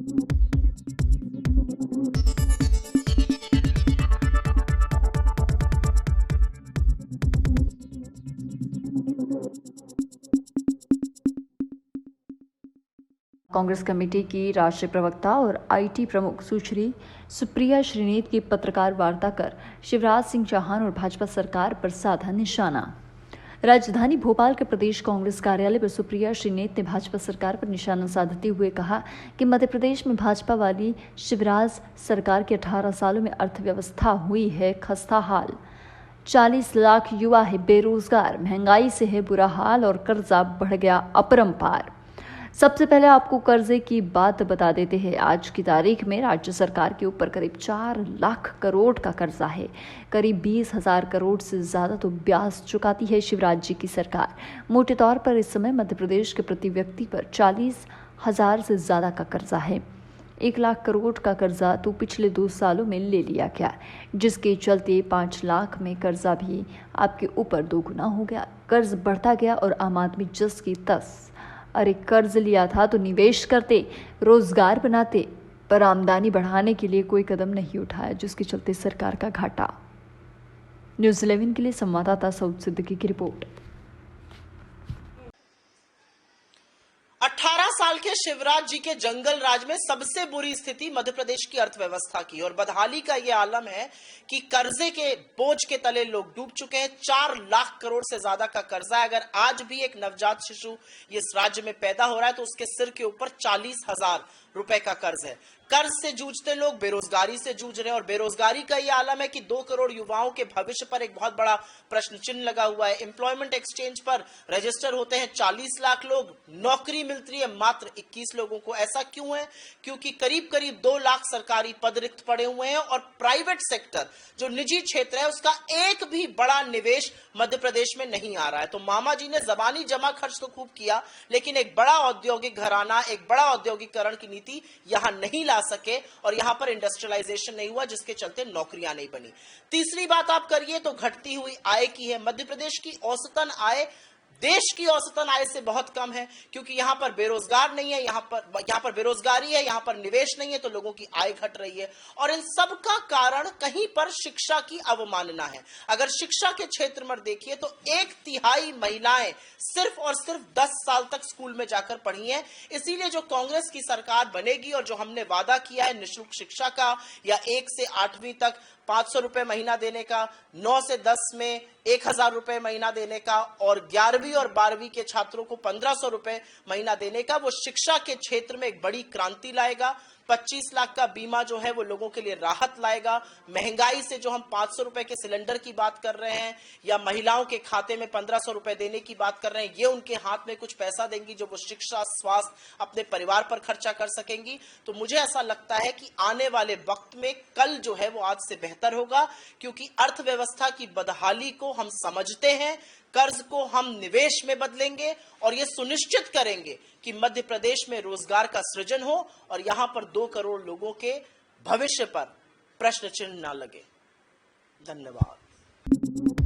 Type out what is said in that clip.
Congress committee की राष्ट्रीय प्रवक्ता और आईटी प्रमुख सुश्री सुप्रिया श्रीनेत की पत्रकार वार्ता कर शिवराज सिंह चौहान और भाजपा सरकार पर साधा निशाना। राजधानी भोपाल के प्रदेश कांग्रेस कार्यालय पर सुप्रिया श्रीनेत ने भाजपा सरकार पर निशाना साधते हुए कहा कि मध्य प्रदेश में भाजपा वाली शिवराज सरकार के 18 सालों में अर्थव्यवस्था हुई है खस्ता हाल। 40 लाख युवा है बेरोजगार, महंगाई से है बुरा हाल और कर्जा बढ़ गया अपरंपार। सबसे पहले आपको कर्जे की बात बता देते हैं। आज की तारीख में राज्य सरकार के ऊपर करीब 4 लाख करोड़ का कर्जा है। करीब 20,000 करोड़ से ज़्यादा तो ब्याज चुकाती है शिवराज जी की सरकार। मोटे तौर पर इस समय मध्य प्रदेश के प्रति व्यक्ति पर 40,000 से ज़्यादा का कर्जा है। 1 लाख करोड़ का कर्जा तो पिछले 2 सालों में ले लिया गया, जिसके चलते 5 लाख में कर्जा भी आपके ऊपर 2 गुना हो गया। कर्ज बढ़ता गया और आम आदमी जस की तस। अरे कर्ज लिया था तो निवेश करते, रोजगार बनाते, पर आमदनी बढ़ाने के लिए कोई कदम नहीं उठाया, जिसके चलते सरकार का घाटा। न्यूज़ 11 के लिए संवाददाता सऊद सिद्दीकी की रिपोर्ट। 18 साल के शिवराज जी के जंगल राज में सबसे बुरी स्थिति मध्य प्रदेश की अर्थव्यवस्था की और बदहाली का यह आलम है कि कर्जे के बोझ के तले लोग डूब चुके हैं। 4 लाख करोड़ से ज्यादा का कर्जा है। अगर आज भी एक नवजात शिशु इस राज्य में पैदा हो रहा है तो उसके सिर के ऊपर 40,000 रुपए का कर्ज है। कर्ज से जूझते लोग बेरोजगारी से जूझ रहे हैं और बेरोजगारी का यह आलम है कि 2 करोड़ युवाओं के भविष्य पर एक बहुत बड़ा प्रश्न चिन्ह लगा हुआ है। एम्प्लॉयमेंट एक्सचेंज पर रजिस्टर होते हैं 40 लाख लोग, नौकरी मिलती है मात्र 21 लोगों को। ऐसा क्यों है? क्योंकि करीब करीब 2 लाख सरकारी पद रिक्त पड़े हुए हैं और प्राइवेट सेक्टर जो निजी क्षेत्र है उसका एक भी बड़ा निवेश मध्य प्रदेश में नहीं आ रहा है। तो मामा जी ने जबानी जमा खर्च तो खूब किया, लेकिन एक बड़ा औद्योगिक घराना, एक बड़ा औद्योगिकरण की नीति यहां नहीं ला सके और यहां पर इंडस्ट्रियलाइजेशन नहीं हुआ, जिसके चलते नौकरियां नहीं बनी। तीसरी बात आप करिए तो घटती हुई आय की है। मध्य प्रदेश की औसतन आय देश की औसतन आय से बहुत कम है, क्योंकि यहां पर बेरोजगार नहीं है, यहां पर बेरोजगारी है, यहां पर निवेश नहीं है, तो लोगों की आय घट रही है। और इन सब का कारण कहीं पर शिक्षा की अवमानना है। अगर शिक्षा के क्षेत्र में देखिए तो 1/3 महिलाएं सिर्फ और सिर्फ 10 साल तक स्कूल में जाकर पढ़ी हैं। इसीलिए जो कांग्रेस की सरकार बनेगी और जो हमने वादा किया है निःशुल्क शिक्षा का, या 1 से 8वीं तक 500 रुपए महीना देने का, 9 से 10 में 1,000 रुपए महीना देने का और 11वीं और 12वीं के छात्रों को 1,500 रुपए महीना देने का, वो शिक्षा के क्षेत्र में एक बड़ी क्रांति लाएगा। 25 लाख का बीमा जो है वो लोगों के लिए राहत लाएगा। महंगाई से जो हम 500 रुपए के सिलेंडर की बात कर रहे हैं या महिलाओं के खाते में 1,500 रुपए देने की बात कर रहे हैं, ये उनके हाथ में कुछ पैसा देंगी जो वो शिक्षा, स्वास्थ्य, अपने परिवार पर खर्चा कर सकेंगी। तो मुझे ऐसा लगता है कि आने वाले वक्त में कल जो है वो आज से बेहतर होगा, क्योंकि अर्थव्यवस्था की बदहाली को हम समझते हैं, कर्ज को हम निवेश में बदलेंगे और ये सुनिश्चित करेंगे कि मध्य प्रदेश में रोजगार का सृजन हो और यहां पर 2 करोड़ लोगों के भविष्य पर प्रश्न चिन्ह ना लगे। धन्यवाद।